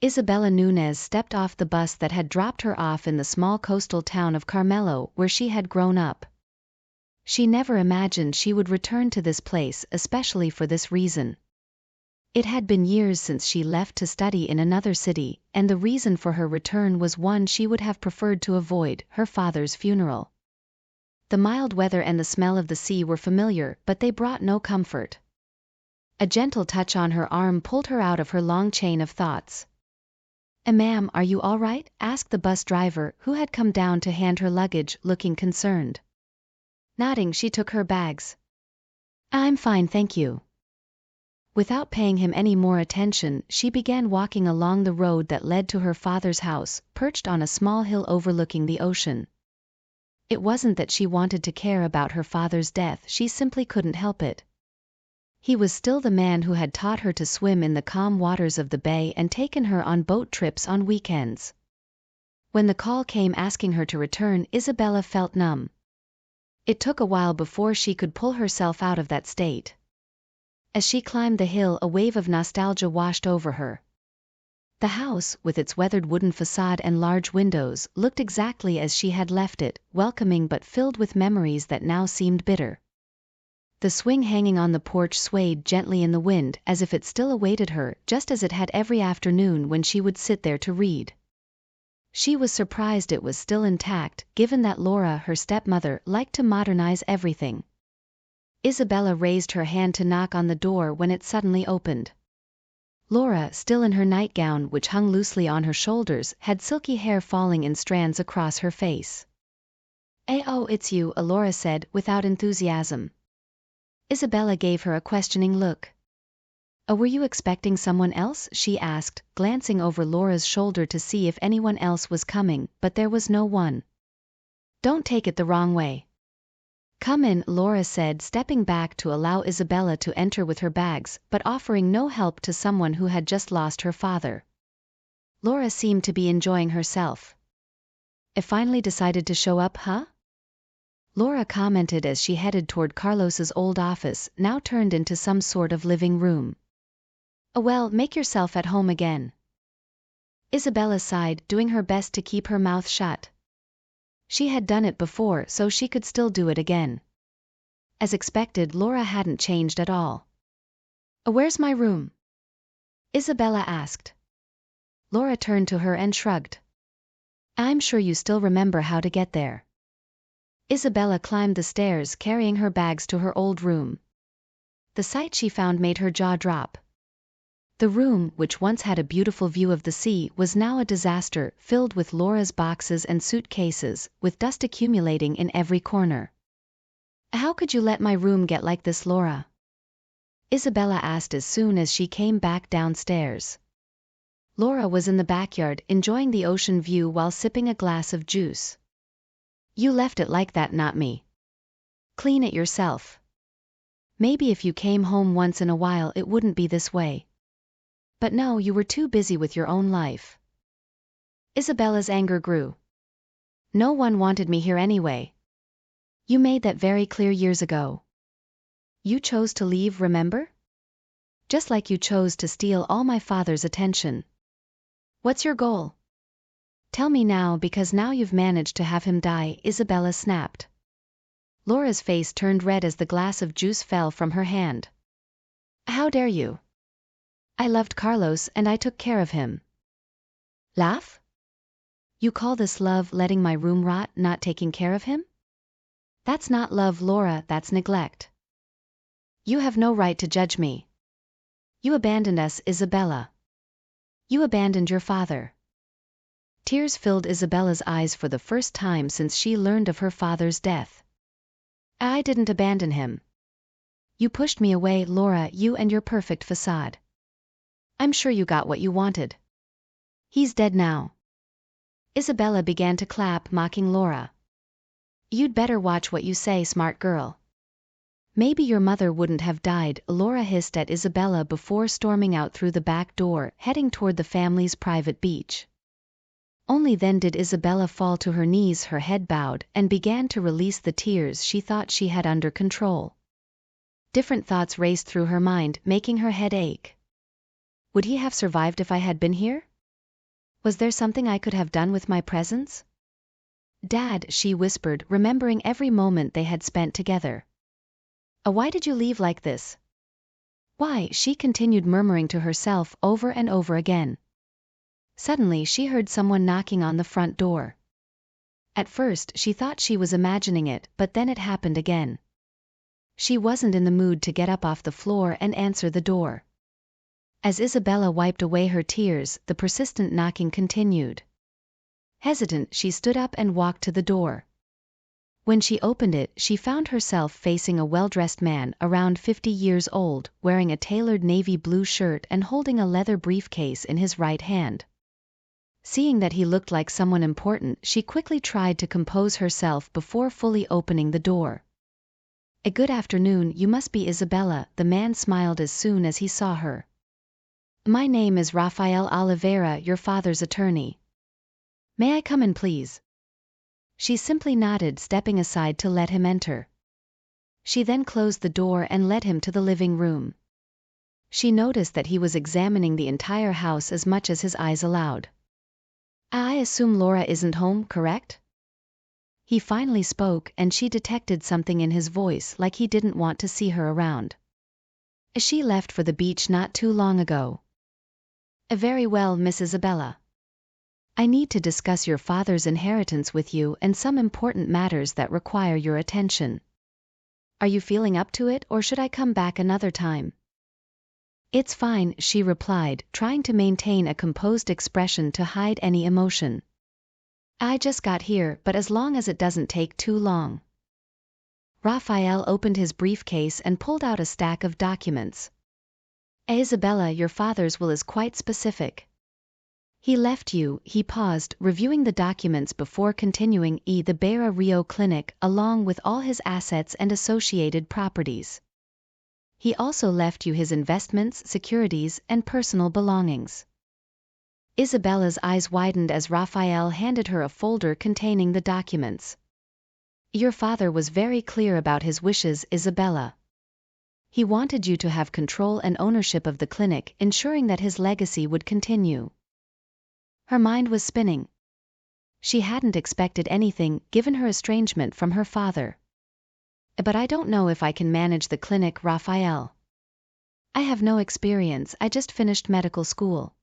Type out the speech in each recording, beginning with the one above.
Isabella Nunez stepped off the bus that had dropped her off in the small coastal town of Carmelo, where she had grown up. She never imagined she would return to this place, especially for this reason. It had been years since she left to study in another city, and the reason for her return was one she would have preferred to avoid: her father's funeral. The mild weather and the smell of the sea were familiar, but they brought no comfort. A gentle touch on her arm pulled her out of her long chain of thoughts. "Ma'am, are you all right?" asked the bus driver, who had come down to hand her luggage, looking concerned. Nodding, she took her bags. "I'm fine, thank you." Without paying him any more attention, she began walking along the road that led to her father's house, perched on a small hill overlooking the ocean. It wasn't that she wanted to care about her father's death, she simply couldn't help it. He was still the man who had taught her to swim in the calm waters of the bay and taken her on boat trips on weekends. When the call came asking her to return, Isabella felt numb. It took a while before she could pull herself out of that state. As she climbed the hill, a wave of nostalgia washed over her. The house, with its weathered wooden facade and large windows, looked exactly as she had left it, welcoming but filled with memories that now seemed bitter. The swing hanging on the porch swayed gently in the wind, as if it still awaited her, just as it had every afternoon when she would sit there to read. She was surprised it was still intact, given that Laura, her stepmother, liked to modernize everything. Isabella raised her hand to knock on the door when it suddenly opened. Laura, still in her nightgown which hung loosely on her shoulders, had silky hair falling in strands across her face. "Oh, it's you," Laura said, without enthusiasm. Isabella gave her a questioning look. "Were you expecting someone else?" she asked, glancing over Laura's shoulder to see if anyone else was coming, but there was no one. "Don't take it the wrong way." "Come in," Laura said, stepping back to allow Isabella to enter with her bags, but offering no help to someone who had just lost her father. Laura seemed to be enjoying herself. "I finally decided to show up, huh?" Laura commented as she headed toward Carlos's old office, now turned into some sort of living room. "Well, make yourself at home again." Isabella sighed, doing her best to keep her mouth shut. She had done it before, so she could still do it again. As expected, Laura hadn't changed at all. "Where's my room?" Isabella asked. Laura turned to her and shrugged. "I'm sure you still remember how to get there." Isabella climbed the stairs, carrying her bags to her old room. The sight she found made her jaw drop. The room, which once had a beautiful view of the sea, was now a disaster, filled with Laura's boxes and suitcases, with dust accumulating in every corner. "How could you let my room get like this, Laura?" Isabella asked as soon as she came back downstairs. Laura was in the backyard, enjoying the ocean view while sipping a glass of juice. "You left it like that, not me. Clean it yourself. Maybe if you came home once in a while it wouldn't be this way. But no, you were too busy with your own life." Isabella's anger grew. "No one wanted me here anyway. You made that very clear years ago. You chose to leave, remember? Just like you chose to steal all my father's attention. What's your goal? Tell me now, because now you've managed to have him die," Isabella snapped. Laura's face turned red as the glass of juice fell from her hand. "How dare you? I loved Carlos and I took care of him." "Laugh? You call this love, letting my room rot, not taking care of him? That's not love, Laura, that's neglect. You have no right to judge me. You abandoned us, Isabella. You abandoned your father." Tears filled Isabella's eyes for the first time since she learned of her father's death. "I didn't abandon him. You pushed me away, Laura, you and your perfect facade. I'm sure you got what you wanted. He's dead now." Isabella began to clap, mocking Laura. "You'd better watch what you say, smart girl." "Maybe your mother wouldn't have died," Laura hissed at Isabella before storming out through the back door, heading toward the family's private beach. Only then did Isabella fall to her knees, her head bowed, and began to release the tears she thought she had under control. Different thoughts raced through her mind, making her head ache. Would he have survived if I had been here? Was there something I could have done with my presence? Dad, she whispered, remembering every moment they had spent together. Why did you leave like this? Why, she continued murmuring to herself over and over again. Suddenly she heard someone knocking on the front door. At first she thought she was imagining it, but then it happened again. She wasn't in the mood to get up off the floor and answer the door. As Isabella wiped away her tears, the persistent knocking continued. Hesitant, she stood up and walked to the door. When she opened it, she found herself facing a well-dressed man around 50 years old, wearing a tailored navy blue shirt and holding a leather briefcase in his right hand. Seeing that he looked like someone important, she quickly tried to compose herself before fully opening the door. Good afternoon, you must be Isabella, the man smiled as soon as he saw her. My name is Rafael Oliveira, your father's attorney. May I come in, please? She simply nodded, stepping aside to let him enter. She then closed the door and led him to the living room. She noticed that he was examining the entire house as much as his eyes allowed. I assume Laura isn't home, correct? He finally spoke, and she detected something in his voice, like he didn't want to see her around. She left for the beach not too long ago. Very well, Miss Isabella. I need to discuss your father's inheritance with you and some important matters that require your attention. Are you feeling up to it, or should I come back another time? It's fine, she replied, trying to maintain a composed expression to hide any emotion. I just got here, but as long as it doesn't take too long. Rafael opened his briefcase and pulled out a stack of documents. Isabella, your father's will is quite specific. He left you, he paused, reviewing the documents before continuing, the Beira Rio Clinic, along with all his assets and associated properties. He also left you his investments, securities, and personal belongings. Isabella's eyes widened as Rafael handed her a folder containing the documents. Your father was very clear about his wishes, Isabella. He wanted you to have control and ownership of the clinic, ensuring that his legacy would continue. Her mind was spinning. She hadn't expected anything, given her estrangement from her father. But I don't know if I can manage the clinic, Rafael. I have no experience, I just finished medical school.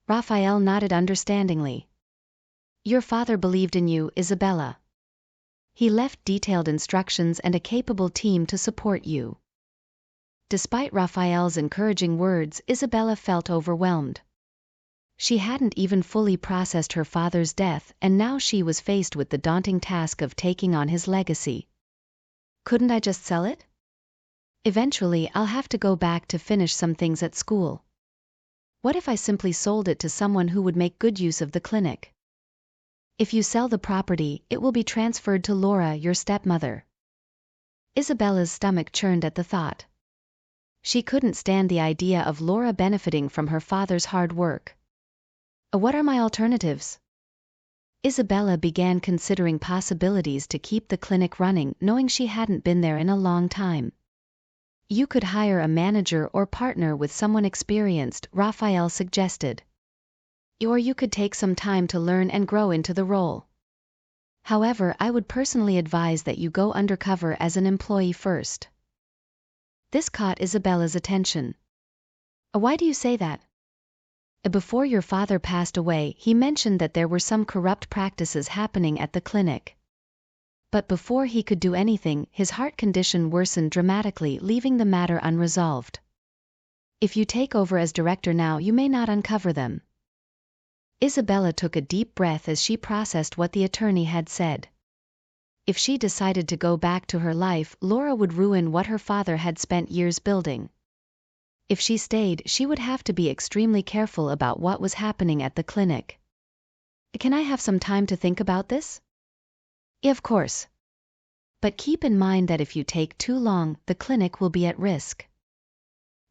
Rafael nodded understandingly. Your father believed in you, Isabella. He left detailed instructions and a capable team to support you. Despite Rafael's encouraging words, Isabella felt overwhelmed. She hadn't even fully processed her father's death, and now she was faced with the daunting task of taking on his legacy. Couldn't I just sell it? Eventually, I'll have to go back to finish some things at school. What if I simply sold it to someone who would make good use of the clinic? If you sell the property, it will be transferred to Laura, your stepmother. Isabella's stomach churned at the thought. She couldn't stand the idea of Laura benefiting from her father's hard work. What are my alternatives? Isabella began considering possibilities to keep the clinic running, knowing she hadn't been there in a long time. You could hire a manager or partner with someone experienced, Rafael suggested. Or you could take some time to learn and grow into the role. However, I would personally advise that you go undercover as an employee first. This caught Isabella's attention. Why do you say that? Before your father passed away, he mentioned that there were some corrupt practices happening at the clinic. But before he could do anything, his heart condition worsened dramatically, leaving the matter unresolved. If you take over as director now, you may not uncover them. Isabella took a deep breath as she processed what the attorney had said. If she decided to go back to her life, Laura would ruin what her father had spent years building. If she stayed, she would have to be extremely careful about what was happening at the clinic. Can I have some time to think about this? Of course. But keep in mind that if you take too long, the clinic will be at risk.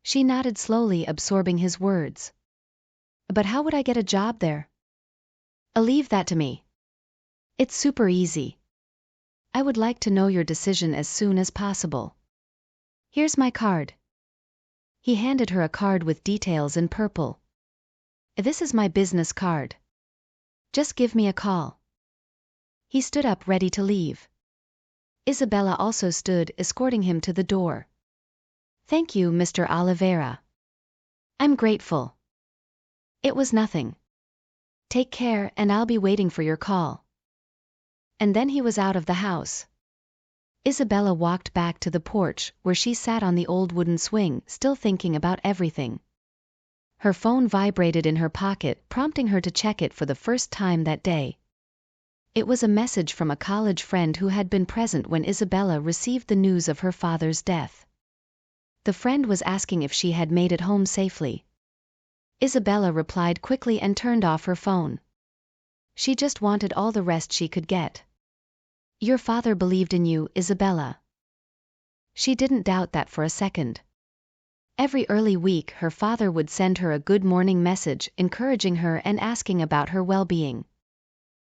She nodded slowly, absorbing his words. But how would I get a job there? Leave that to me. It's super easy. I would like to know your decision as soon as possible. Here's my card. He handed her a card with details in purple. This is my business card. Just give me a call. He stood up ready to leave. Isabella also stood, escorting him to the door. Thank you, Mr. Oliveira. I'm grateful. It was nothing. Take care, and I'll be waiting for your call. And then he was out of the house. Isabella walked back to the porch, where she sat on the old wooden swing, still thinking about everything. Her phone vibrated in her pocket, prompting her to check it for the first time that day. It was a message from a college friend who had been present when Isabella received the news of her father's death. The friend was asking if she had made it home safely. Isabella replied quickly and turned off her phone. She just wanted all the rest she could get. Your father believed in you, Isabella. She didn't doubt that for a second. Every early week her father would send her a good morning message, encouraging her and asking about her well-being.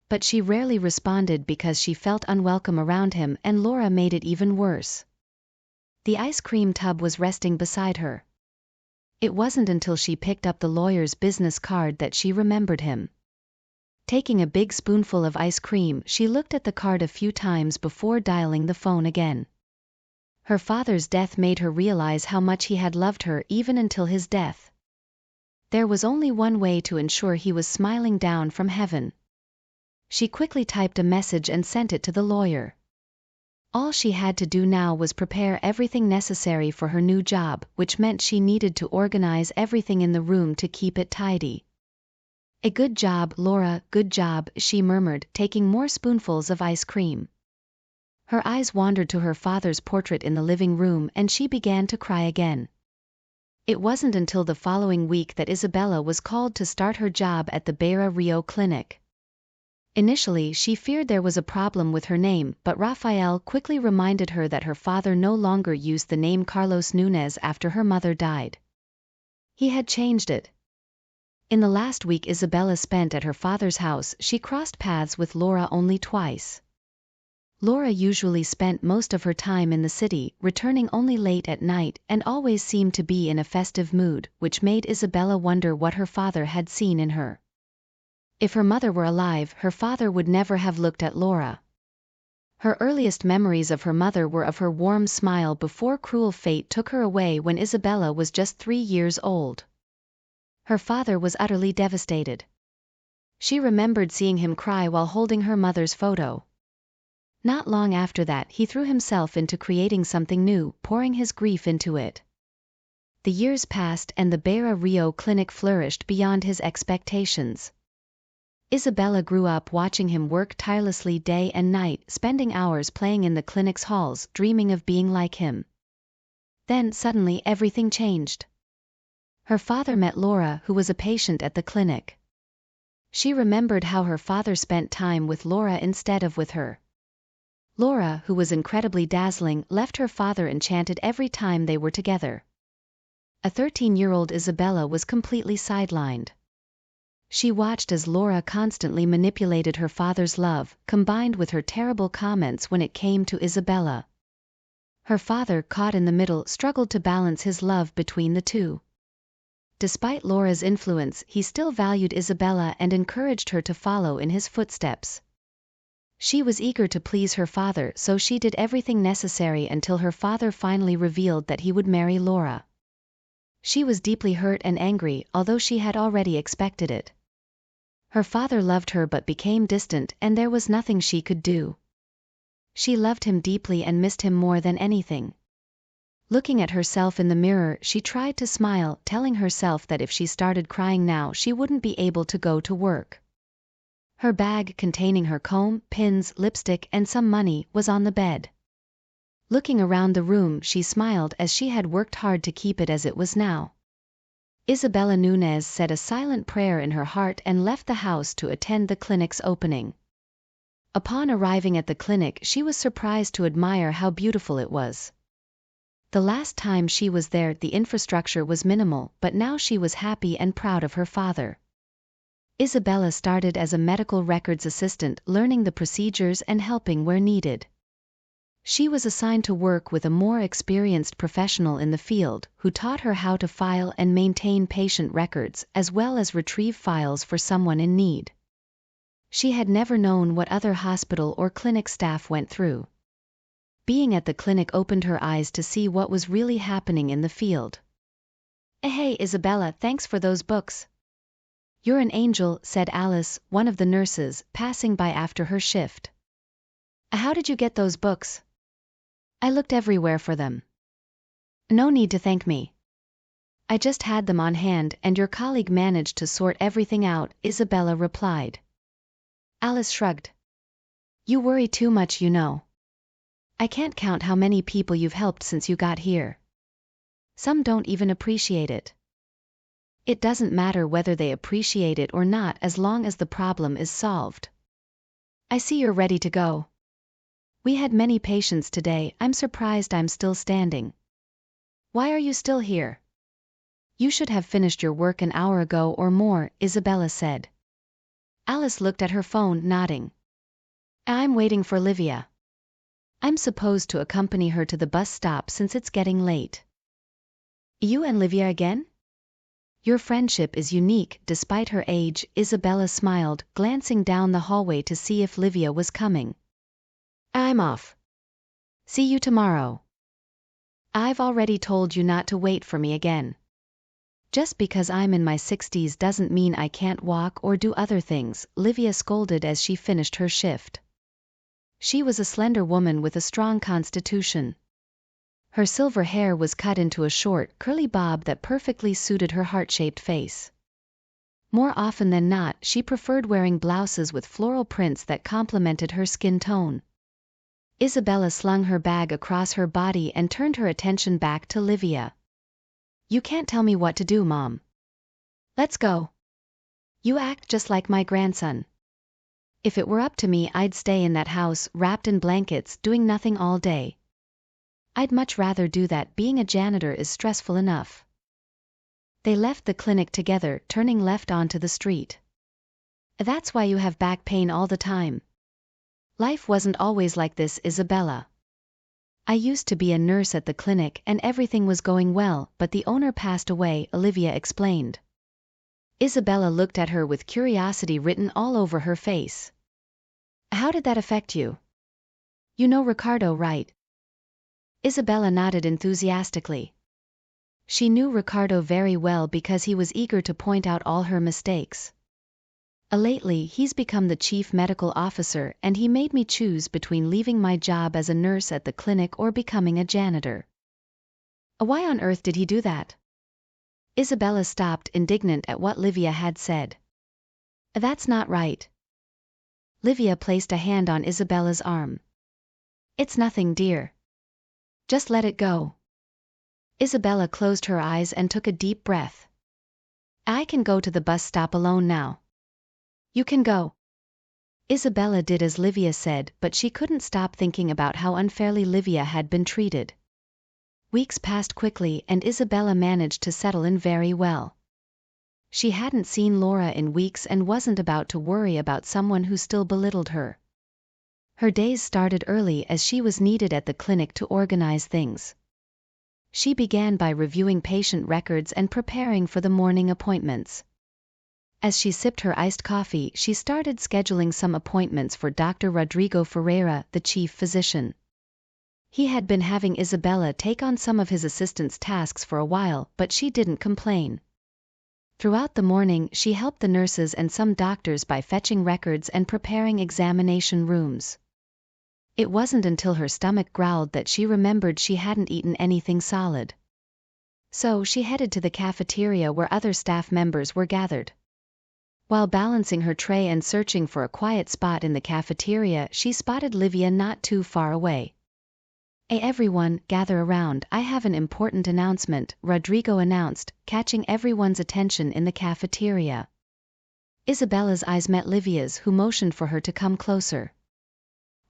But she rarely responded because she felt unwelcome around him, and Laura made it even worse. The ice cream tub was resting beside her. It wasn't until she picked up the lawyer's business card that she remembered him. Taking a big spoonful of ice cream, she looked at the card a few times before dialing the phone again. Her father's death made her realize how much he had loved her even until his death. There was only one way to ensure he was smiling down from heaven. She quickly typed a message and sent it to the lawyer. All she had to do now was prepare everything necessary for her new job, which meant she needed to organize everything in the room to keep it tidy. A good job, Laura, good job, she murmured, taking more spoonfuls of ice cream. Her eyes wandered to her father's portrait in the living room and she began to cry again. It wasn't until the following week that Isabella was called to start her job at the Beira Rio Clinic. Initially, she feared there was a problem with her name, but Rafael quickly reminded her that her father no longer used the name Carlos Nunez after her mother died. He had changed it. In the last week Isabella spent at her father's house, she crossed paths with Laura only twice. Laura usually spent most of her time in the city, returning only late at night, and always seemed to be in a festive mood, which made Isabella wonder what her father had seen in her. If her mother were alive, her father would never have looked at Laura. Her earliest memories of her mother were of her warm smile before cruel fate took her away when Isabella was just 3 years old. Her father was utterly devastated. She remembered seeing him cry while holding her mother's photo. Not long after that, he threw himself into creating something new, pouring his grief into it. The years passed and the Beira Rio Clinic flourished beyond his expectations. Isabella grew up watching him work tirelessly day and night, spending hours playing in the clinic's halls, dreaming of being like him. Then suddenly everything changed. Her father met Laura, who was a patient at the clinic. She remembered how her father spent time with Laura instead of with her. Laura, who was incredibly dazzling, left her father enchanted every time they were together. A 13-year-old Isabella was completely sidelined. She watched as Laura constantly manipulated her father's love, combined with her terrible comments when it came to Isabella. Her father, caught in the middle, struggled to balance his love between the two. Despite Laura's influence, he still valued Isabella and encouraged her to follow in his footsteps. She was eager to please her father, so she did everything necessary until her father finally revealed that he would marry Laura. She was deeply hurt and angry, although she had already expected it. Her father loved her but became distant, and there was nothing she could do. She loved him deeply and missed him more than anything. Looking at herself in the mirror, she tried to smile, telling herself that if she started crying now she wouldn't be able to go to work. Her bag, containing her comb, pins, lipstick, and some money, was on the bed. Looking around the room, she smiled as she had worked hard to keep it as it was now. Isabella Nunez said a silent prayer in her heart and left the house to attend the clinic's opening. Upon arriving at the clinic, she was surprised to admire how beautiful it was. The last time she was there, the infrastructure was minimal, but now she was happy and proud of her father. Isabella started as a medical records assistant, learning the procedures and helping where needed. She was assigned to work with a more experienced professional in the field, who taught her how to file and maintain patient records, as well as retrieve files for someone in need. She had never known what other hospital or clinic staff went through. Being at the clinic opened her eyes to see what was really happening in the field. "Hey, Isabella, thanks for those books." "You're an angel," said Alice, one of the nurses, passing by after her shift. "How did you get those books?" "I looked everywhere for them." "No need to thank me. I just had them on hand and your colleague managed to sort everything out," Isabella replied. Alice shrugged. "You worry too much, you know. I can't count how many people you've helped since you got here. Some don't even appreciate it." "It doesn't matter whether they appreciate it or not as long as the problem is solved." "I see you're ready to go. We had many patients today, I'm surprised I'm still standing." "Why are you still here?" "You should have finished your work an hour ago or more," Isabella said. Alice looked at her phone, nodding. "I'm waiting for Livia. I'm supposed to accompany her to the bus stop since it's getting late." "You and Livia again?" "Your friendship is unique, despite her age," Isabella smiled, glancing down the hallway to see if Livia was coming. "I'm off. See you tomorrow." "I've already told you not to wait for me again. Just because I'm in my 60s doesn't mean I can't walk or do other things," Livia scolded as she finished her shift. She was a slender woman with a strong constitution. Her silver hair was cut into a short, curly bob that perfectly suited her heart-shaped face. More often than not, she preferred wearing blouses with floral prints that complemented her skin tone. Isabella slung her bag across her body and turned her attention back to Livia. "You can't tell me what to do, Mom. Let's go. You act just like my grandson. If it were up to me, I'd stay in that house, wrapped in blankets, doing nothing all day. I'd much rather do that. Being a janitor is stressful enough." They left the clinic together, turning left onto the street. "That's why you have back pain all the time." "Life wasn't always like this, Isabella. I used to be a nurse at the clinic and everything was going well, but the owner passed away," Olivia explained. Isabella looked at her with curiosity written all over her face. "How did that affect you? You know Ricardo, right?" Isabella nodded enthusiastically. She knew Ricardo very well because he was eager to point out all her mistakes. Lately, he's become the chief medical officer and he made me choose between leaving my job as a nurse at the clinic or becoming a janitor." "Why on earth did he do that?" Isabella stopped, indignant at what Livia had said. "That's not right." Livia placed a hand on Isabella's arm. "It's nothing, dear. Just let it go." Isabella closed her eyes and took a deep breath. "I can go to the bus stop alone now." "You can go." Isabella did as Livia said, but she couldn't stop thinking about how unfairly Livia had been treated. Weeks passed quickly and Isabella managed to settle in very well. She hadn't seen Laura in weeks and wasn't about to worry about someone who still belittled her. Her days started early as she was needed at the clinic to organize things. She began by reviewing patient records and preparing for the morning appointments. As she sipped her iced coffee, she started scheduling some appointments for Dr. Rodrigo Ferreira, the chief physician. He had been having Isabella take on some of his assistant's tasks for a while, but she didn't complain. Throughout the morning, she helped the nurses and some doctors by fetching records and preparing examination rooms. It wasn't until her stomach growled that she remembered she hadn't eaten anything solid. So she headed to the cafeteria where other staff members were gathered. While balancing her tray and searching for a quiet spot in the cafeteria, she spotted Livia not too far away. "Hey everyone, gather around, I have an important announcement," Rodrigo announced, catching everyone's attention in the cafeteria. Isabella's eyes met Livia's, who motioned for her to come closer.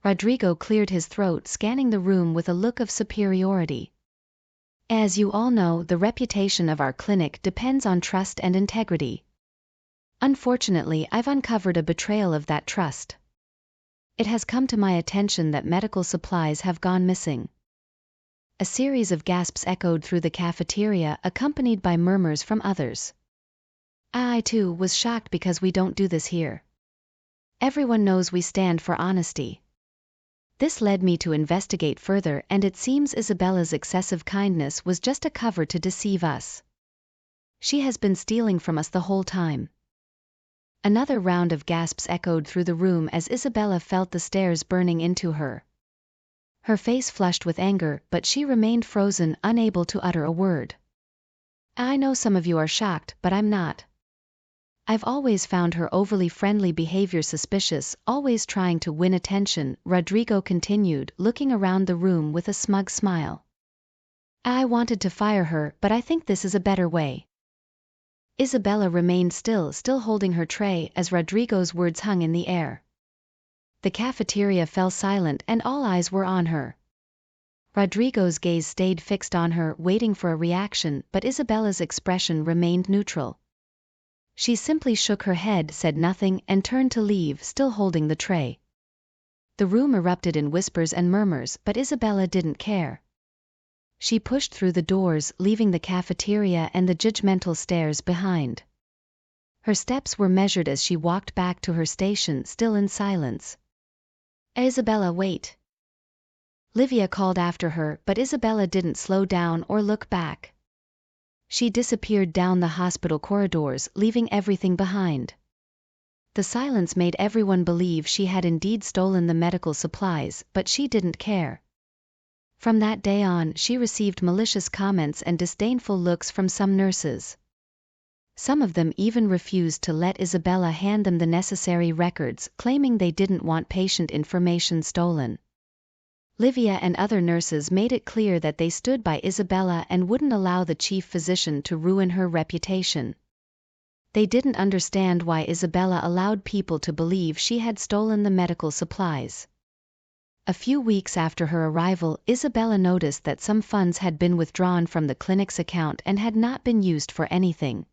Rodrigo cleared his throat, scanning the room with a look of superiority. "As you all know, the reputation of our clinic depends on trust and integrity. Unfortunately, I've uncovered a betrayal of that trust. It has come to my attention that medical supplies have gone missing." A series of gasps echoed through the cafeteria, accompanied by murmurs from others. I too was shocked because we don't do this here. Everyone knows we stand for honesty. This led me to investigate further, and it seems Isabella's excessive kindness was just a cover to deceive us. She has been stealing from us the whole time. Another round of gasps echoed through the room as Isabella felt the stares burning into her. Her face flushed with anger, but she remained frozen, unable to utter a word. I know some of you are shocked, but I'm not. I've always found her overly friendly behavior suspicious, always trying to win attention, Rodrigo continued, looking around the room with a smug smile. I wanted to fire her, but I think this is a better way. Isabella remained still holding her tray as Rodrigo's words hung in the air. The cafeteria fell silent and all eyes were on her. Rodrigo's gaze stayed fixed on her, waiting for a reaction, but Isabella's expression remained neutral. She simply shook her head, said nothing, and turned to leave, still holding the tray. The room erupted in whispers and murmurs, but Isabella didn't care. She pushed through the doors, leaving the cafeteria and the judgmental stares behind. Her steps were measured as she walked back to her station, still in silence. Isabella, wait. Livia called after her, but Isabella didn't slow down or look back. She disappeared down the hospital corridors, leaving everything behind. The silence made everyone believe she had indeed stolen the medical supplies, but she didn't care. From that day on, she received malicious comments and disdainful looks from some nurses. Some of them even refused to let Isabella hand them the necessary records, claiming they didn't want patient information stolen. Livia and other nurses made it clear that they stood by Isabella and wouldn't allow the chief physician to ruin her reputation. They didn't understand why Isabella allowed people to believe she had stolen the medical supplies. A few weeks after her arrival, Isabella noticed that some funds had been withdrawn from the clinic's account and had not been used for anything.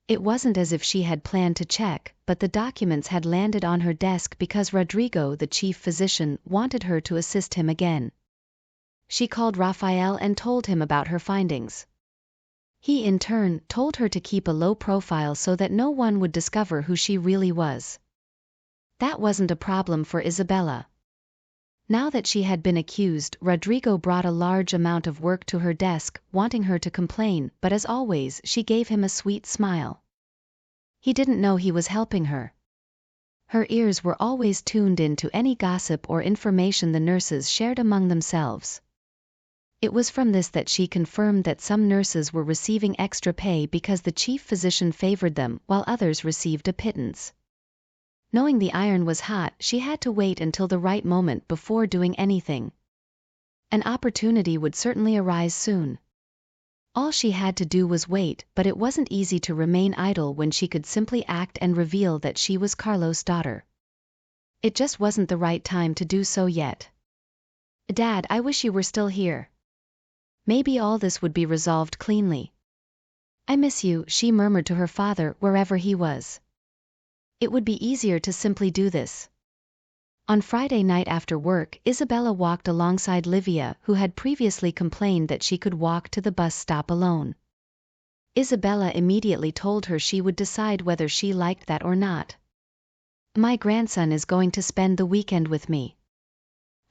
It wasn't as if she had planned to check, but the documents had landed on her desk because Rodrigo, the chief physician, wanted her to assist him again. She called Rafael and told him about her findings. He in turn told her to keep a low profile so that no one would discover who she really was. That wasn't a problem for Isabella. Now that she had been accused, Rodrigo brought a large amount of work to her desk, wanting her to complain, but as always, she gave him a sweet smile. He didn't know he was helping her. Her ears were always tuned in to any gossip or information the nurses shared among themselves. It was from this that she confirmed that some nurses were receiving extra pay because the chief physician favored them, while others received a pittance. Knowing the iron was hot, she had to wait until the right moment before doing anything. An opportunity would certainly arise soon. All she had to do was wait, but it wasn't easy to remain idle when she could simply act and reveal that she was Carlos' daughter. It just wasn't the right time to do so yet. Dad, I wish you were still here. Maybe all this would be resolved cleanly. I miss you, she murmured to her father, wherever he was. It would be easier to simply do this. On Friday night after work, Isabella walked alongside Livia, who had previously complained that she could walk to the bus stop alone. Isabella immediately told her she would decide whether she liked that or not. My grandson is going to spend the weekend with me.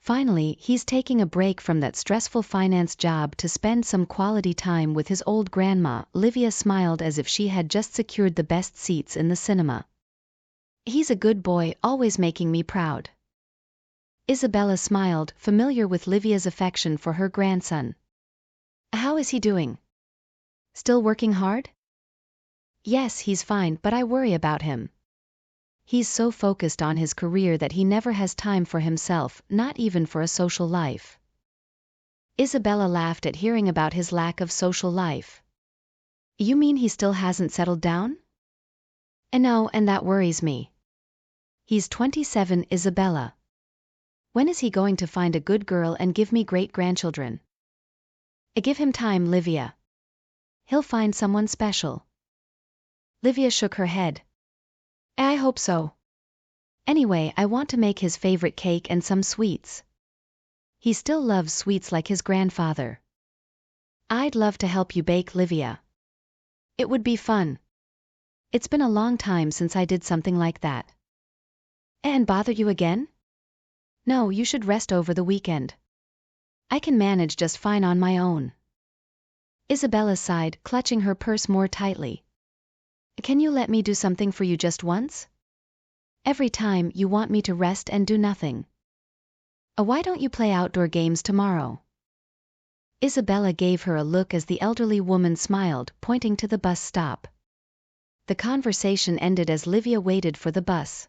Finally, he's taking a break from that stressful finance job to spend some quality time with his old grandma. Livia smiled as if she had just secured the best seats in the cinema. He's a good boy, always making me proud. Isabella smiled, familiar with Livia's affection for her grandson. How is he doing? Still working hard? Yes, he's fine, but I worry about him. He's so focused on his career that he never has time for himself, not even for a social life. Isabella laughed at hearing about his lack of social life. You mean he still hasn't settled down? No, and that worries me. He's 27, Isabella. When is he going to find a good girl and give me great-grandchildren? Give him time, Livia. He'll find someone special. Livia shook her head. I hope so. Anyway, I want to make his favorite cake and some sweets. He still loves sweets like his grandfather. I'd love to help you bake, Livia. It would be fun. It's been a long time since I did something like that. And bother you again? No, you should rest over the weekend. I can manage just fine on my own. Isabella sighed, clutching her purse more tightly. Can you let me do something for you just once? Every time you want me to rest and do nothing. Why don't you play outdoor games tomorrow? Isabella gave her a look as the elderly woman smiled, pointing to the bus stop. The conversation ended as Livia waited for the bus.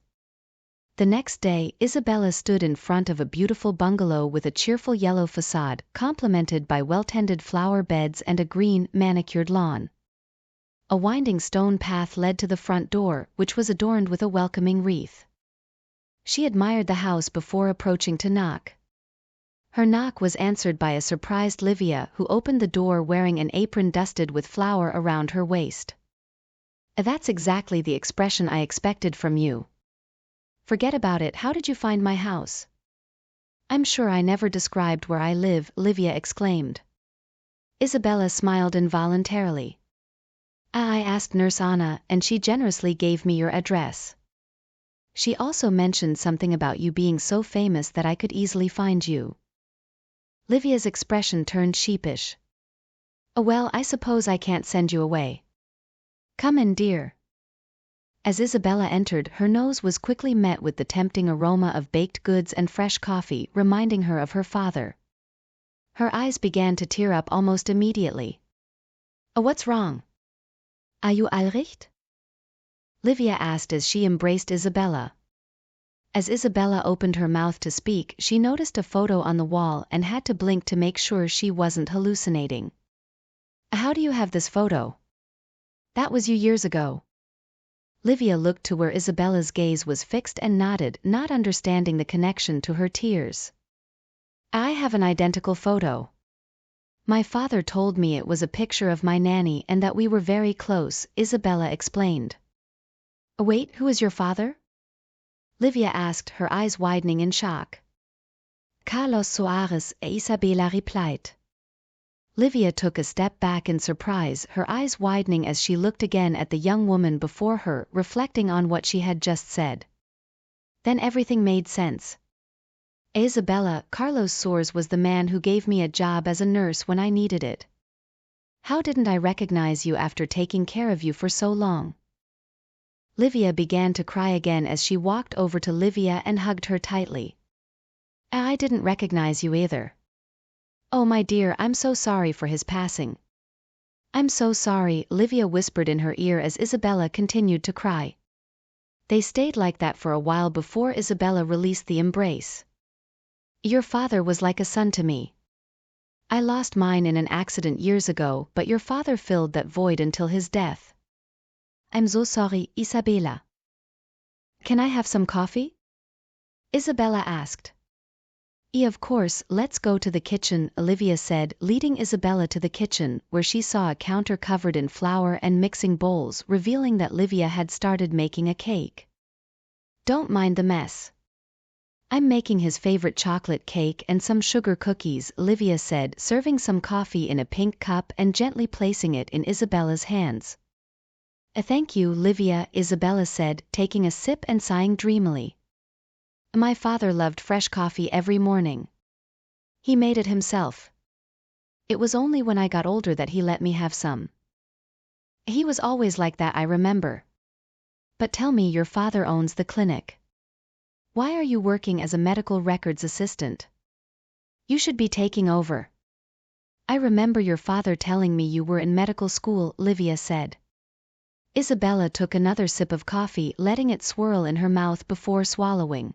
The next day, Isabella stood in front of a beautiful bungalow with a cheerful yellow facade, complemented by well-tended flower beds and a green, manicured lawn. A winding stone path led to the front door, which was adorned with a welcoming wreath. She admired the house before approaching to knock. Her knock was answered by a surprised Livia, who opened the door wearing an apron dusted with flour around her waist. That's exactly the expression I expected from you. Forget about it, how did you find my house? I'm sure I never described where I live, Livia exclaimed. Isabella smiled involuntarily. I asked Nurse Anna, and she generously gave me your address. She also mentioned something about you being so famous that I could easily find you. Livia's expression turned sheepish. Oh well, I suppose I can't send you away. Come in, dear. As Isabella entered, her nose was quickly met with the tempting aroma of baked goods and fresh coffee, reminding her of her father. Her eyes began to tear up almost immediately. Oh, what's wrong? Are you all right? Livia asked as she embraced Isabella. As Isabella opened her mouth to speak, she noticed a photo on the wall and had to blink to make sure she wasn't hallucinating. How do you have this photo? That was you years ago. Livia looked to where Isabella's gaze was fixed and nodded, not understanding the connection to her tears. I have an identical photo. My father told me it was a picture of my nanny and that we were very close, Isabella explained. Wait, who is your father? Livia asked, her eyes widening in shock. Carlos Soares, Isabella replied. Livia took a step back in surprise, her eyes widening as she looked again at the young woman before her, reflecting on what she had just said. Then everything made sense. Isabella, Carlos Soares was the man who gave me a job as a nurse when I needed it. How didn't I recognize you after taking care of you for so long? Livia began to cry again as she walked over to Livia and hugged her tightly. I didn't recognize you either. Oh my dear, I'm so sorry for his passing. I'm so sorry, Livia whispered in her ear as Isabella continued to cry. They stayed like that for a while before Isabella released the embrace. Your father was like a son to me. I lost mine in an accident years ago, but your father filled that void until his death. I'm so sorry, Isabella. Can I have some coffee? Isabella asked. Of course, let's go to the kitchen, Olivia said, leading Isabella to the kitchen, where she saw a counter covered in flour and mixing bowls, revealing that Livia had started making a cake. Don't mind the mess. I'm making his favorite chocolate cake and some sugar cookies, Livia said, serving some coffee in a pink cup and gently placing it in Isabella's hands. Thank you, Livia, Isabella said, taking a sip and sighing dreamily. My father loved fresh coffee every morning. He made it himself. It was only when I got older that he let me have some. He was always like that, I remember. But tell me, your father owns the clinic. Why are you working as a medical records assistant? You should be taking over. I remember your father telling me you were in medical school, Livia said. Isabella took another sip of coffee, letting it swirl in her mouth before swallowing.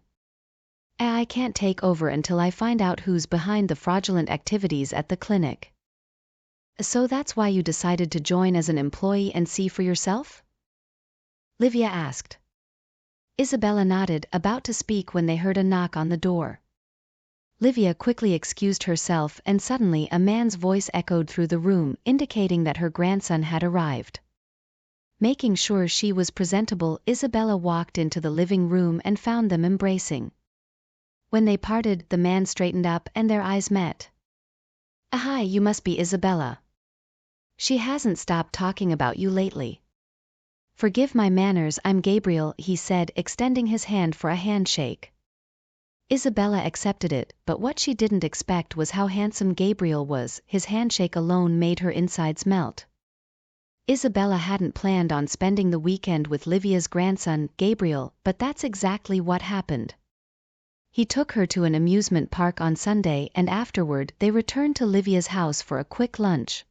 I can't take over until I find out who's behind the fraudulent activities at the clinic. So that's why you decided to join as an employee and see for yourself? Livia asked. Isabella nodded, about to speak when they heard a knock on the door. Livia quickly excused herself and suddenly a man's voice echoed through the room, indicating that her grandson had arrived. Making sure she was presentable, Isabella walked into the living room and found them embracing. When they parted, the man straightened up and their eyes met. "Hi, you must be Isabella. She hasn't stopped talking about you lately." "Forgive my manners, I'm Gabriel," he said, extending his hand for a handshake. Isabella accepted it, but what she didn't expect was how handsome Gabriel was. His handshake alone made her insides melt. Isabella hadn't planned on spending the weekend with Livia's grandson, Gabriel, but that's exactly what happened. He took her to an amusement park on Sunday, and afterward they returned to Livia's house for a quick lunch.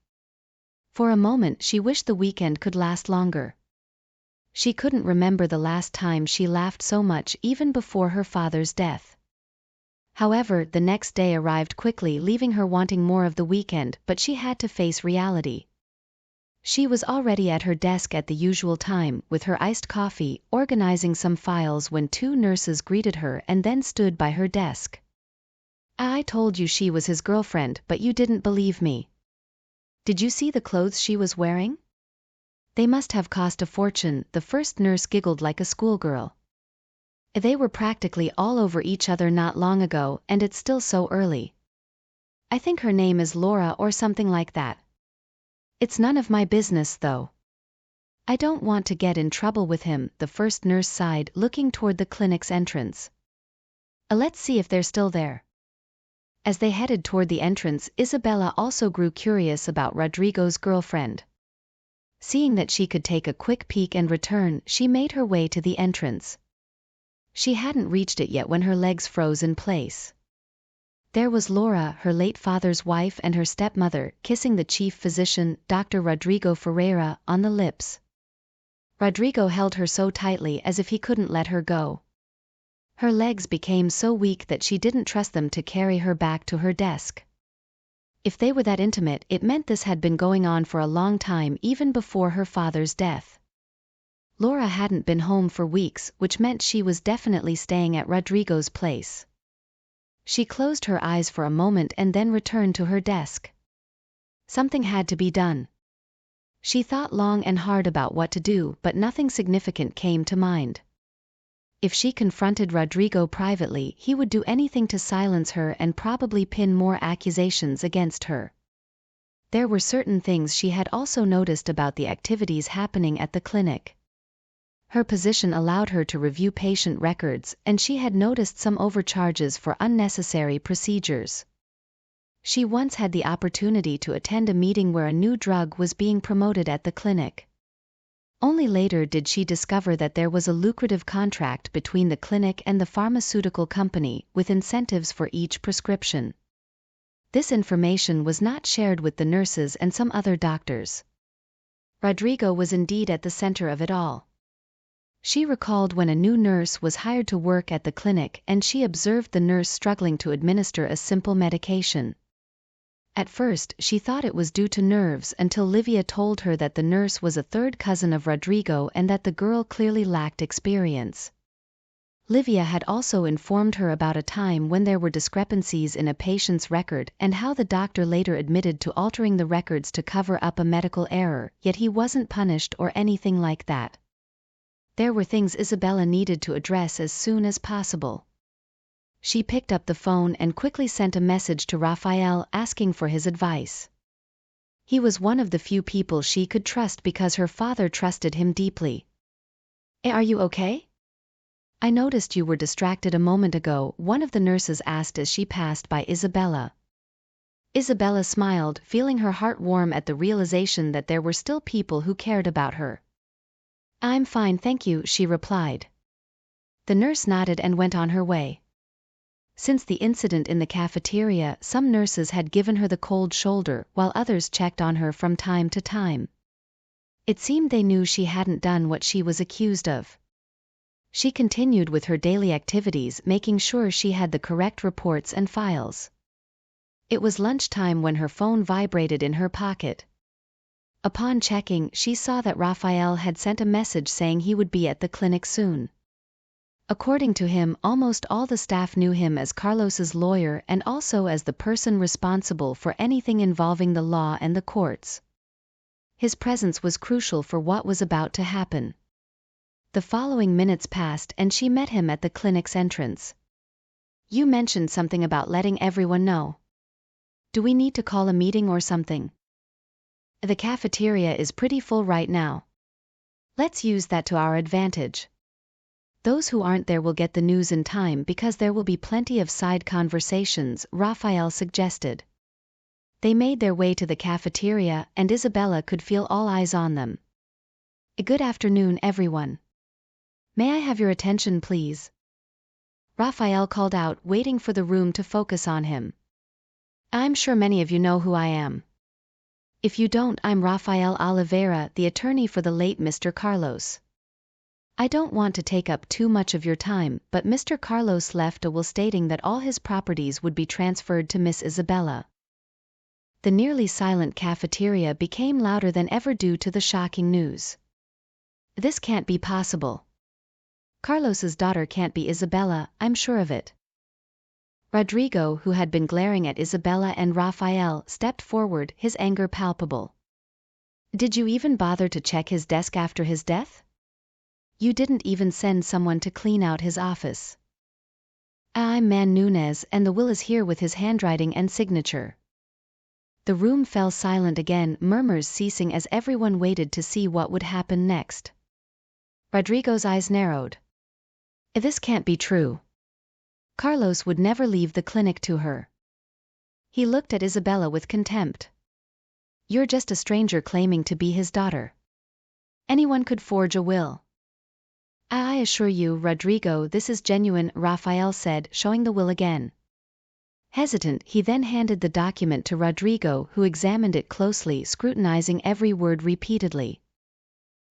For a moment she wished the weekend could last longer. She couldn't remember the last time she laughed so much, even before her father's death. However, the next day arrived quickly, leaving her wanting more of the weekend, but she had to face reality. She was already at her desk at the usual time, with her iced coffee, organizing some files when two nurses greeted her and then stood by her desk. "I told you she was his girlfriend, but you didn't believe me. Did you see the clothes she was wearing? They must have cost a fortune," the first nurse giggled like a schoolgirl. "They were practically all over each other not long ago, and it's still so early. I think her name is Laura or something like that. It's none of my business though. I don't want to get in trouble with him," the first nurse sighed, looking toward the clinic's entrance. "Let's see if they're still there." As they headed toward the entrance, Isabella also grew curious about Rodrigo's girlfriend. Seeing that she could take a quick peek and return, she made her way to the entrance. She hadn't reached it yet when her legs froze in place. There was Laura, her late father's wife, and her stepmother, kissing the chief physician, Dr. Rodrigo Ferreira, on the lips. Rodrigo held her so tightly as if he couldn't let her go. Her legs became so weak that she didn't trust them to carry her back to her desk. If they were that intimate, it meant this had been going on for a long time, even before her father's death. Laura hadn't been home for weeks, which meant she was definitely staying at Rodrigo's place. She closed her eyes for a moment and then returned to her desk. Something had to be done. She thought long and hard about what to do, but nothing significant came to mind. If she confronted Rodrigo privately, he would do anything to silence her and probably pin more accusations against her. There were certain things she had also noticed about the activities happening at the clinic. Her position allowed her to review patient records, and she had noticed some overcharges for unnecessary procedures. She once had the opportunity to attend a meeting where a new drug was being promoted at the clinic. Only later did she discover that there was a lucrative contract between the clinic and the pharmaceutical company, with incentives for each prescription. This information was not shared with the nurses and some other doctors. Rodrigo was indeed at the center of it all. She recalled when a new nurse was hired to work at the clinic and she observed the nurse struggling to administer a simple medication. At first, she thought it was due to nerves until Livia told her that the nurse was a third cousin of Rodrigo and that the girl clearly lacked experience. Livia had also informed her about a time when there were discrepancies in a patient's record and how the doctor later admitted to altering the records to cover up a medical error, yet he wasn't punished or anything like that. There were things Isabella needed to address as soon as possible. She picked up the phone and quickly sent a message to Rafael asking for his advice. He was one of the few people she could trust because her father trusted him deeply. "Are you okay? I noticed you were distracted a moment ago," one of the nurses asked as she passed by Isabella. Isabella smiled, feeling her heart warm at the realization that there were still people who cared about her. "I'm fine, thank you," she replied. The nurse nodded and went on her way. Since the incident in the cafeteria, some nurses had given her the cold shoulder, while others checked on her from time to time. It seemed they knew she hadn't done what she was accused of. She continued with her daily activities, making sure she had the correct reports and files. It was lunchtime when her phone vibrated in her pocket. Upon checking, she saw that Rafael had sent a message saying he would be at the clinic soon. According to him, almost all the staff knew him as Carlos's lawyer and also as the person responsible for anything involving the law and the courts. His presence was crucial for what was about to happen. The following minutes passed and she met him at the clinic's entrance. You mentioned something about letting everyone know. Do we need to call a meeting or something? The cafeteria is pretty full right now. Let's use that to our advantage. Those who aren't there will get the news in time because there will be plenty of side conversations, Raphael suggested. They made their way to the cafeteria and Isabella could feel all eyes on them. Good afternoon, everyone. May I have your attention, please? Raphael called out, waiting for the room to focus on him. I'm sure many of you know who I am. If you don't, I'm Rafael Oliveira, the attorney for the late Mr. Carlos. I don't want to take up too much of your time, but Mr. Carlos left a will stating that all his properties would be transferred to Miss Isabella. The nearly silent cafeteria became louder than ever due to the shocking news. This can't be possible. Carlos's daughter can't be Isabella, I'm sure of it. Rodrigo, who had been glaring at Isabella and Raphael, stepped forward, his anger palpable. Did you even bother to check his desk after his death? You didn't even send someone to clean out his office. I'm Man Nunez, and the will is here with his handwriting and signature. The room fell silent again, murmurs ceasing as everyone waited to see what would happen next. Rodrigo's eyes narrowed. This can't be true. Carlos would never leave the clinic to her. He looked at Isabella with contempt. You're just a stranger claiming to be his daughter. Anyone could forge a will. I assure you, Rodrigo, this is genuine, Raphael said, showing the will again. Hesitant, he then handed the document to Rodrigo, who examined it closely, scrutinizing every word repeatedly.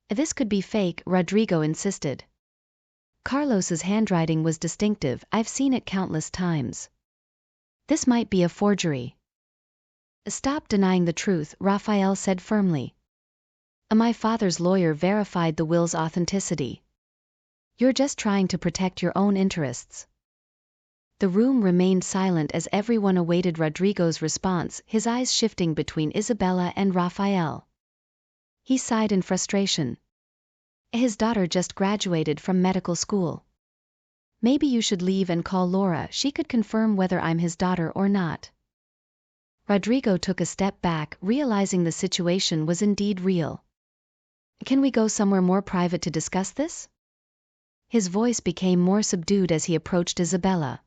This could be fake, Rodrigo insisted. Carlos's handwriting was distinctive, I've seen it countless times. This might be a forgery. Stop denying the truth, Raphael said firmly. My father's lawyer verified the will's authenticity. You're just trying to protect your own interests. The room remained silent as everyone awaited Rodrigo's response, his eyes shifting between Isabella and Raphael. He sighed in frustration. His daughter just graduated from medical school. Maybe you should leave and call Laura, she could confirm whether I'm his daughter or not. Rodrigo took a step back, realizing the situation was indeed real. Can we go somewhere more private to discuss this? His voice became more subdued as he approached Isabella.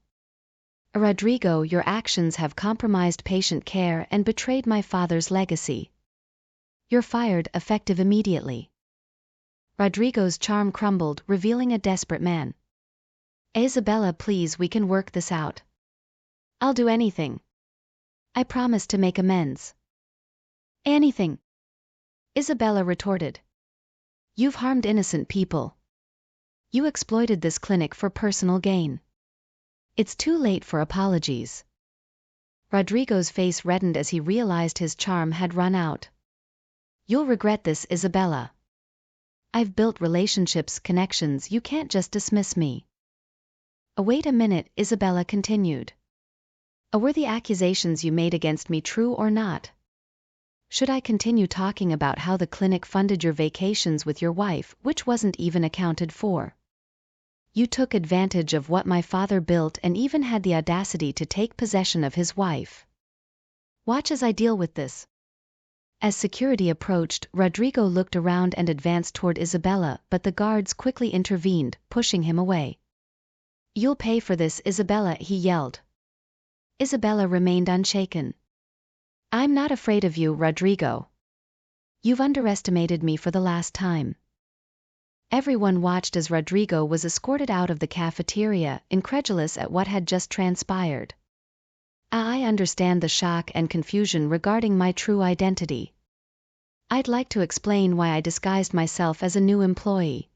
Rodrigo, your actions have compromised patient care and betrayed my father's legacy. You're fired, effective immediately. Rodrigo's charm crumbled, revealing a desperate man. Isabella, please, we can work this out. I'll do anything. I promise to make amends. Anything. Isabella retorted. You've harmed innocent people. You exploited this clinic for personal gain. It's too late for apologies. Rodrigo's face reddened as he realized his charm had run out. You'll regret this, Isabella. I've built relationships, connections, you can't just dismiss me. Wait a minute, Isabella continued. Were the accusations you made against me true or not? Should I continue talking about how the clinic funded your vacations with your wife, which wasn't even accounted for? You took advantage of what my father built and even had the audacity to take possession of his wife. Watch as I deal with this. As security approached, Rodrigo looked around and advanced toward Isabella, but the guards quickly intervened, pushing him away. You'll pay for this, Isabella, he yelled. Isabella remained unshaken. I'm not afraid of you, Rodrigo. You've underestimated me for the last time. Everyone watched as Rodrigo was escorted out of the cafeteria, incredulous at what had just transpired. I understand the shock and confusion regarding my true identity. I'd like to explain why I disguised myself as a new employee.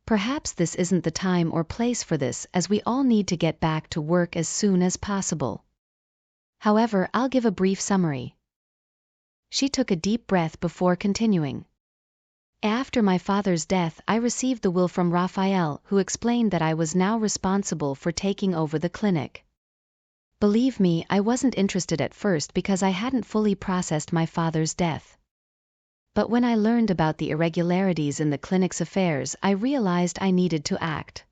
Perhaps this isn't the time or place for this, as we all need to get back to work as soon as possible. However, I'll give a brief summary. She took a deep breath before continuing. After my father's death, I received the will from Raphael, who explained that I was now responsible for taking over the clinic. Believe me, I wasn't interested at first because I hadn't fully processed my father's death. But when I learned about the irregularities in the clinic's affairs, I realized I needed to act.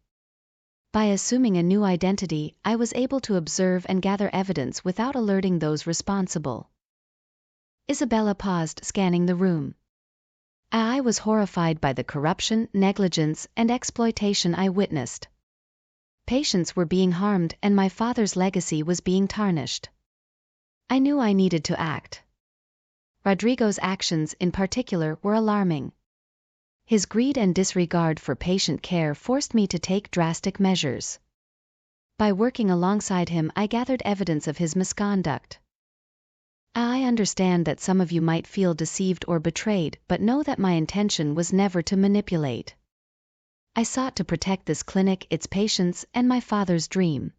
By assuming a new identity, I was able to observe and gather evidence without alerting those responsible. Isabella paused, scanning the room. I was horrified by the corruption, negligence, and exploitation I witnessed. Patients were being harmed, and my father's legacy was being tarnished. I knew I needed to act. Rodrigo's actions, in particular, were alarming. His greed and disregard for patient care forced me to take drastic measures. By working alongside him, I gathered evidence of his misconduct. I understand that some of you might feel deceived or betrayed, but know that my intention was never to manipulate. I sought to protect this clinic, its patients, and my father's dream.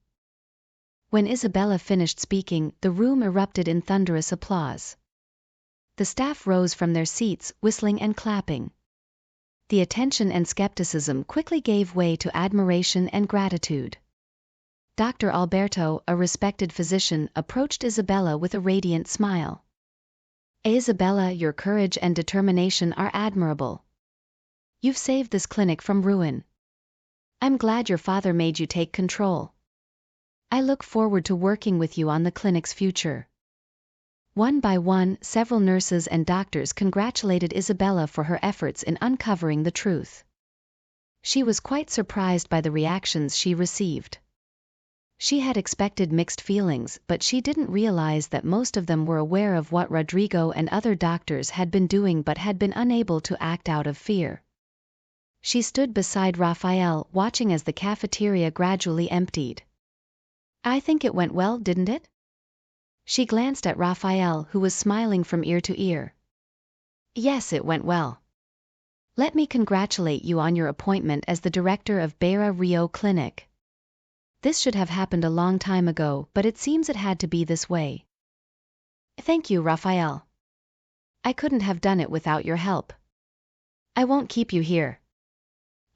When Isabella finished speaking, the room erupted in thunderous applause. The staff rose from their seats, whistling and clapping. The attention and skepticism quickly gave way to admiration and gratitude. Dr. Alberto, a respected physician, approached Isabella with a radiant smile. Isabella, your courage and determination are admirable. You've saved this clinic from ruin. I'm glad your father made you take control. I look forward to working with you on the clinic's future. One by one, several nurses and doctors congratulated Isabella for her efforts in uncovering the truth. She was quite surprised by the reactions she received. She had expected mixed feelings, but she didn't realize that most of them were aware of what Rodrigo and other doctors had been doing but had been unable to act out of fear. She stood beside Raphael, watching as the cafeteria gradually emptied. I think it went well, didn't it? She glanced at Raphael, who was smiling from ear to ear. Yes, it went well. Let me congratulate you on your appointment as the director of Beira Rio Clinic. This should have happened a long time ago, but it seems it had to be this way. Thank you, Raphael. I couldn't have done it without your help. I won't keep you here.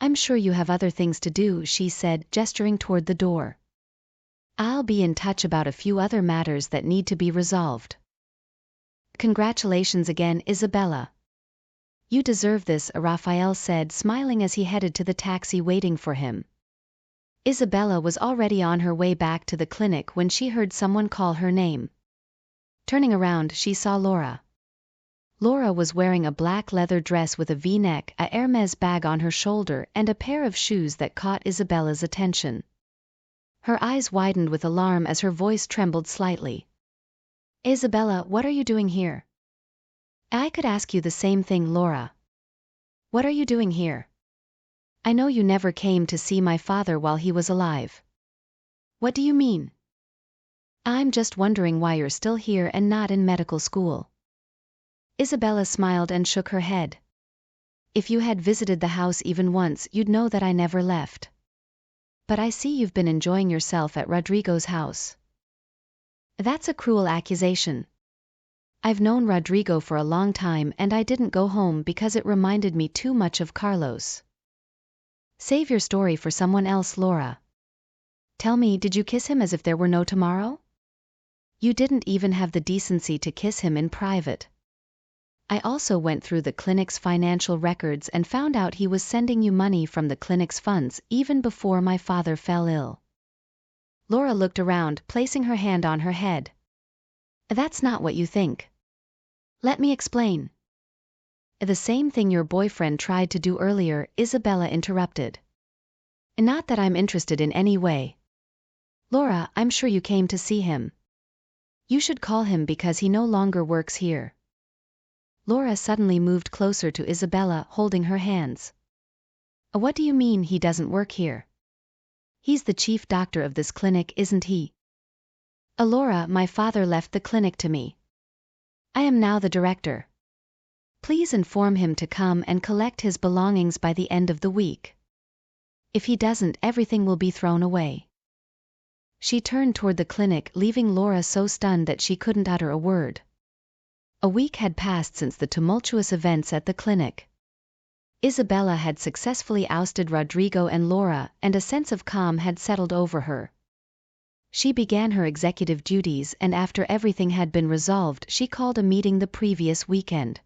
I'm sure you have other things to do, she said, gesturing toward the door. I'll be in touch about a few other matters that need to be resolved. Congratulations again, Isabella. You deserve this, Raphael said, smiling as he headed to the taxi waiting for him. Isabella was already on her way back to the clinic when she heard someone call her name. Turning around, she saw Laura. Laura was wearing a black leather dress with a V-neck, a Hermes bag on her shoulder, and a pair of shoes that caught Isabella's attention. Her eyes widened with alarm as her voice trembled slightly. Isabella, what are you doing here? I could ask you the same thing, Laura. What are you doing here? I know you never came to see my father while he was alive. What do you mean? I'm just wondering why you're still here and not in medical school. Isabella smiled and shook her head. If you had visited the house even once, you'd know that I never left. But I see you've been enjoying yourself at Rodrigo's house. That's a cruel accusation. I've known Rodrigo for a long time and I didn't go home because it reminded me too much of Carlos. Save your story for someone else, Laura. Tell me, did you kiss him as if there were no tomorrow? You didn't even have the decency to kiss him in private. I also went through the clinic's financial records and found out he was sending you money from the clinic's funds even before my father fell ill. Laura looked around, placing her hand on her head. That's not what you think. Let me explain. The same thing your boyfriend tried to do earlier, Isabella interrupted. Not that I'm interested in any way. Laura, I'm sure you came to see him. You should call him because he no longer works here. Laura suddenly moved closer to Isabella, holding her hands. What do you mean he doesn't work here? He's the chief doctor of this clinic, isn't he? Laura, my father left the clinic to me. I am now the director. Please inform him to come and collect his belongings by the end of the week. If he doesn't, everything will be thrown away. She turned toward the clinic, leaving Laura so stunned that she couldn't utter a word. A week had passed since the tumultuous events at the clinic. Isabella had successfully ousted Rodrigo and Laura, and a sense of calm had settled over her. She began her executive duties, and after everything had been resolved, she called a meeting the previous weekend.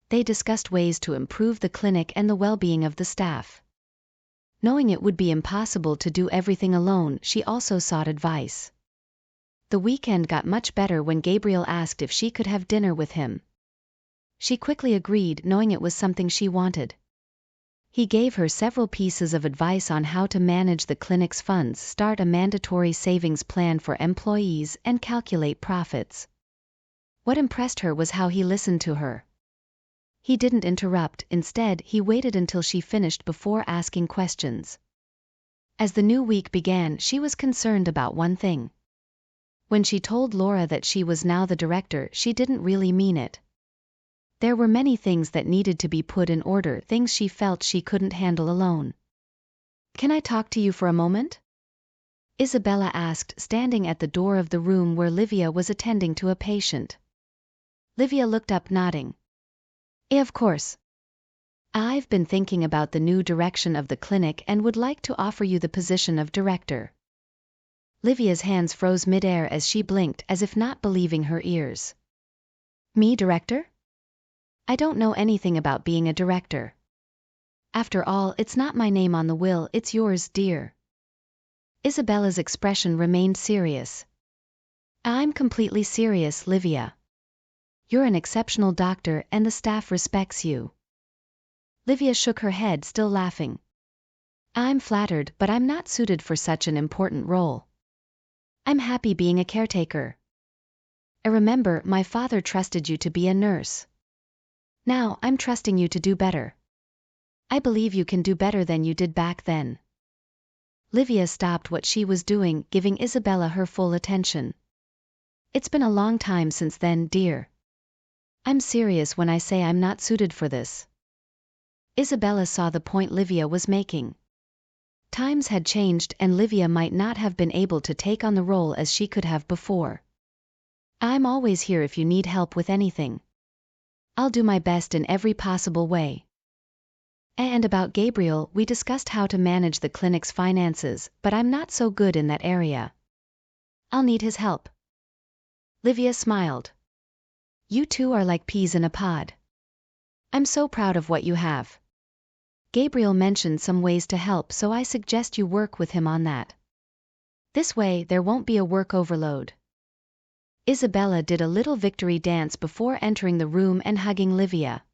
They discussed ways to improve the clinic and the well-being of the staff. Knowing it would be impossible to do everything alone, she also sought advice. The weekend got much better when Gabriel asked if she could have dinner with him. She quickly agreed, knowing it was something she wanted. He gave her several pieces of advice on how to manage the clinic's funds, start a mandatory savings plan for employees, and calculate profits. What impressed her was how he listened to her. He didn't interrupt, instead, he waited until she finished before asking questions. As the new week began, she was concerned about one thing. When she told Laura that she was now the director, she didn't really mean it. There were many things that needed to be put in order, things she felt she couldn't handle alone. "Can I talk to you for a moment?" Isabella asked, standing at the door of the room where Livia was attending to a patient. Livia looked up, nodding. "Of course. I've been thinking about the new direction of the clinic and would like to offer you the position of director." Livia's hands froze mid-air as she blinked, as if not believing her ears. "Me, director? I don't know anything about being a director. After all, it's not my name on the will, it's yours, dear." Isabella's expression remained serious. "I'm completely serious, Livia. You're an exceptional doctor and the staff respects you." Livia shook her head, still laughing. "I'm flattered, but I'm not suited for such an important role. I'm happy being a caretaker. I remember my father trusted you to be a nurse. Now I'm trusting you to do better. I believe you can do better than you did back then." Livia stopped what she was doing, giving Isabella her full attention. "It's been a long time since then, dear. I'm serious when I say I'm not suited for this." Isabella saw the point Livia was making. Times had changed and Livia might not have been able to take on the role as she could have before. "I'm always here if you need help with anything. I'll do my best in every possible way. And about Gabriel, we discussed how to manage the clinic's finances, but I'm not so good in that area. I'll need his help." Livia smiled. "You two are like peas in a pod. I'm so proud of what you have. Gabriel mentioned some ways to help, so I suggest you work with him on that. This way, there won't be a work overload." Isabella did a little victory dance before entering the room and hugging Livia.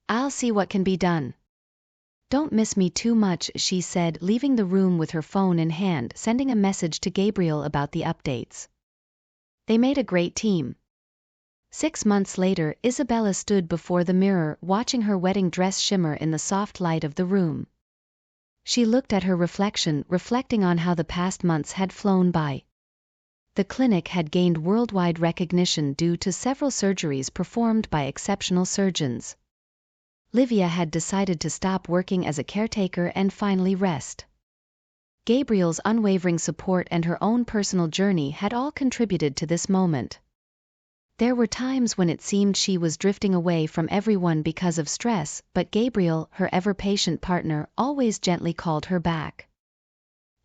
"I'll see what can be done. Don't miss me too much," she said, leaving the room with her phone in hand, sending a message to Gabriel about the updates. They made a great team. 6 months later, Isabella stood before the mirror, watching her wedding dress shimmer in the soft light of the room. She looked at her reflection, reflecting on how the past months had flown by. The clinic had gained worldwide recognition due to several surgeries performed by exceptional surgeons. Livia had decided to stop working as a caretaker and finally rest. Gabriel's unwavering support and her own personal journey had all contributed to this moment. There were times when it seemed she was drifting away from everyone because of stress, but Gabriel, her ever-patient partner, always gently called her back.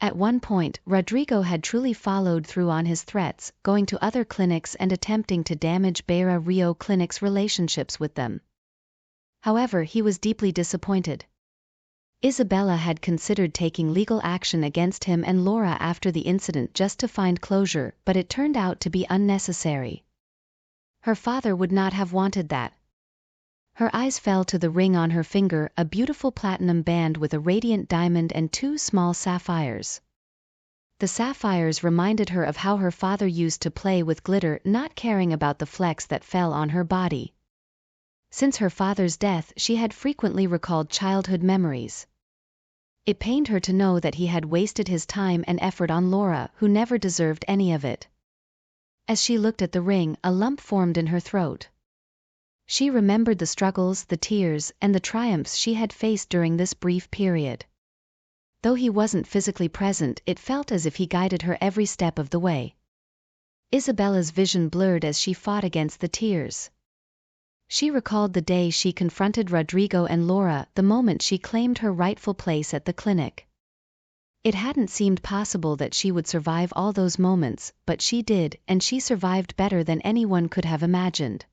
At one point, Rodrigo had truly followed through on his threats, going to other clinics and attempting to damage Beira Rio Clinic's relationships with them. However, he was deeply disappointed. Isabella had considered taking legal action against him and Laura after the incident just to find closure, but it turned out to be unnecessary. Her father would not have wanted that. Her eyes fell to the ring on her finger, a beautiful platinum band with a radiant diamond and 2 small sapphires. The sapphires reminded her of how her father used to play with glitter, not caring about the flecks that fell on her body. Since her father's death, she had frequently recalled childhood memories. It pained her to know that he had wasted his time and effort on Laura, who never deserved any of it. As she looked at the ring, a lump formed in her throat. She remembered the struggles, the tears, and the triumphs she had faced during this brief period. Though he wasn't physically present, it felt as if he guided her every step of the way. Isabella's vision blurred as she fought against the tears. She recalled the day she confronted Rodrigo and Laura, the moment she claimed her rightful place at the clinic. It hadn't seemed possible that she would survive all those moments, but she did, and she survived better than anyone could have imagined.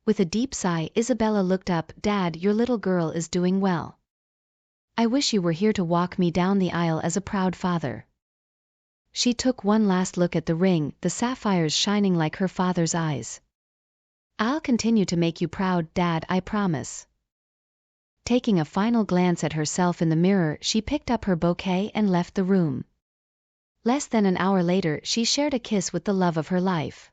With a deep sigh, Isabella looked up. Dad, your little girl is doing well. I wish you were here to walk me down the aisle as a proud father. She took one last look at the ring, the sapphires shining like her father's eyes. I'll continue to make you proud, Dad, I promise. Taking a final glance at herself in the mirror, she picked up her bouquet and left the room. Less than an hour later, she shared a kiss with the love of her life.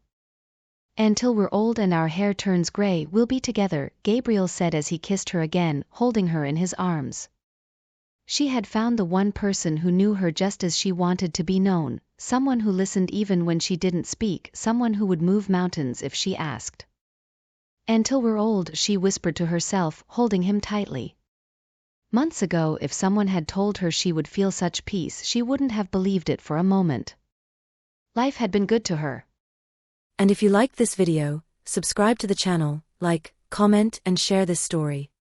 Until we're old and our hair turns gray, we'll be together, Gabriel said as he kissed her again, holding her in his arms. She had found the one person who knew her just as she wanted to be known, someone who listened even when she didn't speak, someone who would move mountains if she asked. Until we're old, she whispered to herself, holding him tightly. Months ago, if someone had told her she would feel such peace, she wouldn't have believed it for a moment. Life had been good to her. And if you liked this video, subscribe to the channel, like, comment and share this story.